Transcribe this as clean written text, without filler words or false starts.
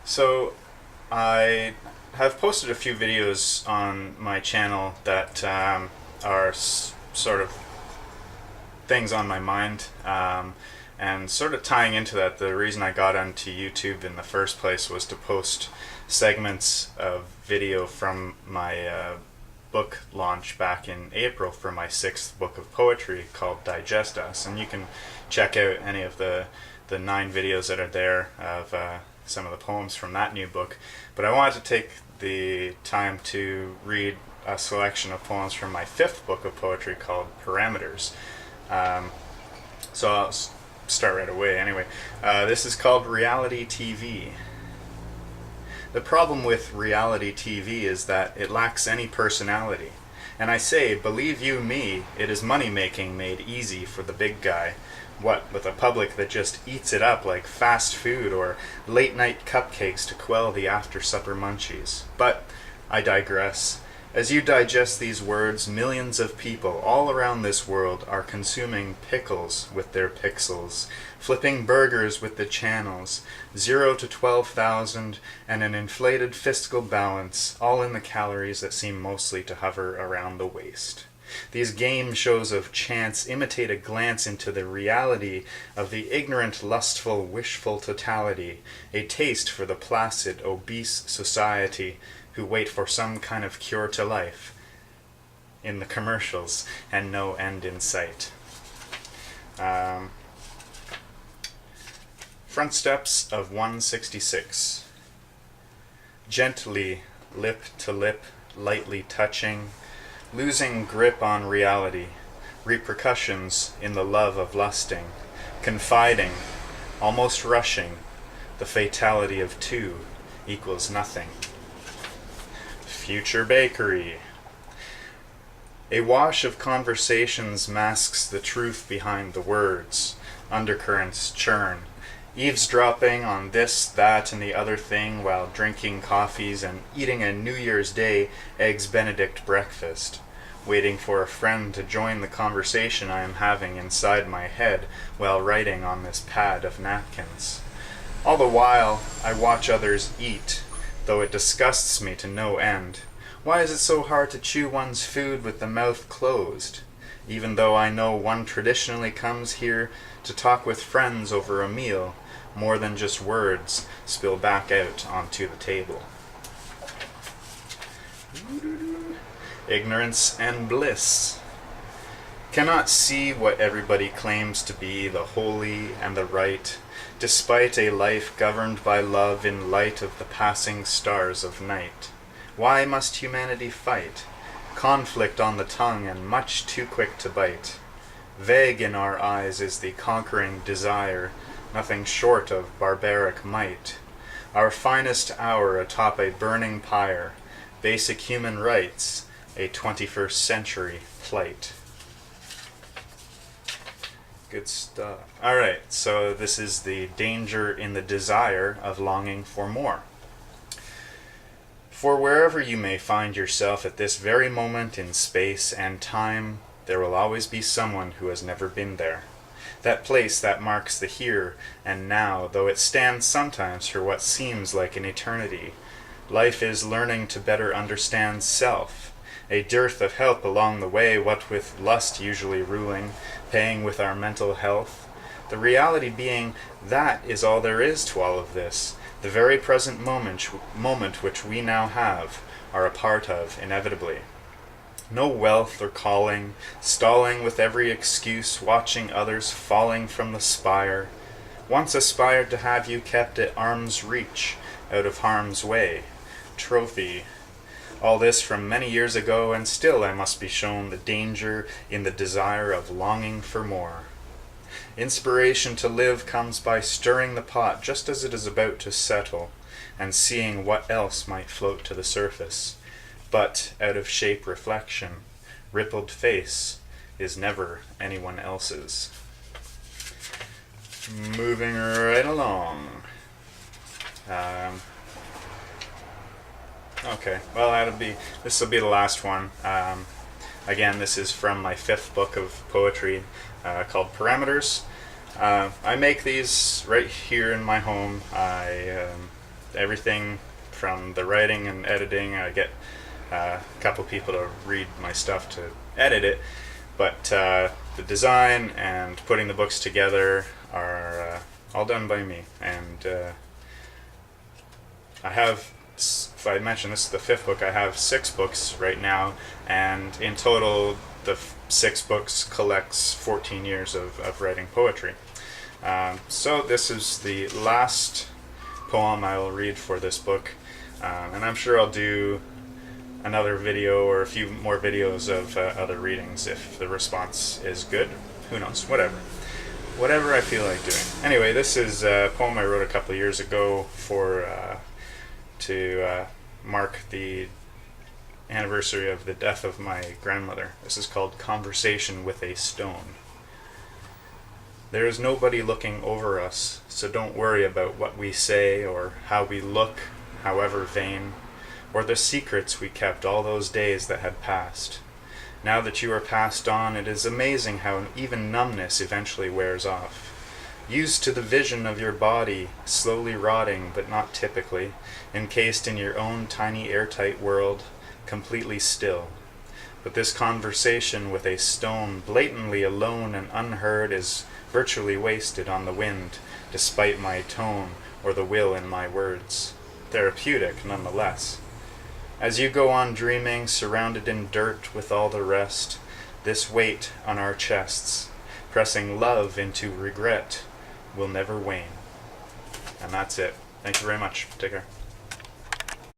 So I have posted a few videos on my channel that are sort of things on my mind, and sort of tying into that, the reason I got onto YouTube in the first place was to post segments of video from my book launch back in April for my 6th book of poetry called Digest Us, and you can check out any of the 9 videos that are there of some of the poems from that new book. But I wanted to take the time to read a selection of poems from my 5th book of poetry called Parameters. So I'll start right away. Anyway, this is called Reality TV. The problem with reality TV is that it lacks any personality. And I say, believe you me, it is money-making made easy for the big guy. What, with a public that just eats it up like fast food or late-night cupcakes to quell the after-supper munchies. But I digress. As you digest these words, millions of people all around this world are consuming pickles with their pixels, flipping burgers with the channels, 0 to 12,000, and an inflated fiscal balance, all in the calories that seem mostly to hover around the waist. These game shows of chance imitate a glance into the reality of the ignorant, lustful, wishful totality, a taste for the placid, obese society who wait for some kind of cure to life in the commercials and no end in sight. Front steps of 166. Gently, lip to lip, lightly touching, losing grip on reality, repercussions in the love of lusting, confiding, almost rushing, the fatality of 2 equals nothing. Future bakery. A wash of conversations masks the truth behind the words. Undercurrents churn, eavesdropping on this, that, and the other thing while drinking coffees and eating a New Year's Day Eggs Benedict breakfast, waiting for a friend to join the conversation I am having inside my head while writing on this pad of napkins. All the while, I watch others eat, though it disgusts me to no end. Why is it so hard to chew one's food with the mouth closed? Even though I know one traditionally comes here to talk with friends over a meal, more than just words spill back out onto the table. Ignorance and bliss. Cannot see what everybody claims to be the holy and the right, despite a life governed by love in light of the passing stars of night. Why must humanity fight? Conflict on the tongue and much too quick to bite. Vague in our eyes is the conquering desire, nothing short of barbaric might. Our finest hour atop a burning pyre, basic human rights, a 21st century plight. Good stuff. Alright, so this is the danger in the desire of longing for more. For wherever you may find yourself at this very moment in space and time, there will always be someone who has never been there. That place that marks the here and now, though it stands sometimes for what seems like an eternity. Life is learning to better understand self. A dearth of help along the way, what with lust usually ruling, paying with our mental health. The reality being that is all there is to all of this. The very present moment which we now have, are a part of, inevitably. No wealth or calling, stalling with every excuse, watching others falling from the spire. Once aspired to have you kept at arm's reach, out of harm's way. Trophy. All this from many years ago, and still I must be shown the danger in the desire of longing for more. Inspiration to live comes by stirring the pot just as it is about to settle, and seeing what else might float to the surface. But out of shape reflection, rippled face is never anyone else's. Moving right along. Okay, well this will be the last one. Again, this is from my 5th book of poetry called Parameters. I make these right here in my home. I everything from the writing and editing. I get a couple people to read my stuff to edit it, but the design and putting the books together are all done by me. And I have, if I mentioned this is the 5th book, I have 6 books right now, and in total the 6 books collects 14 years of writing poetry. So this is the last poem I will read for this book, and I'm sure I'll do another video or a few more videos of other readings if the response is good. Who knows? Whatever I feel like doing. Anyway, this is a poem I wrote a couple of years ago to mark the anniversary of the death of my grandmother. This is called Conversation with a Stone. There is nobody looking over us, so don't worry about what we say or how we look, however vain, or the secrets we kept all those days that had passed. Now that you are passed on, it is amazing how even numbness eventually wears off. Used to the vision of your body, slowly rotting, but not typically, encased in your own tiny airtight world, completely still. But this conversation with a stone, blatantly alone and unheard, is virtually wasted on the wind, despite my tone or the will in my words. Therapeutic, nonetheless. As you go on dreaming, surrounded in dirt with all the rest, this weight on our chests, pressing love into regret, will never wane. And that's it. Thank you very much. Take care.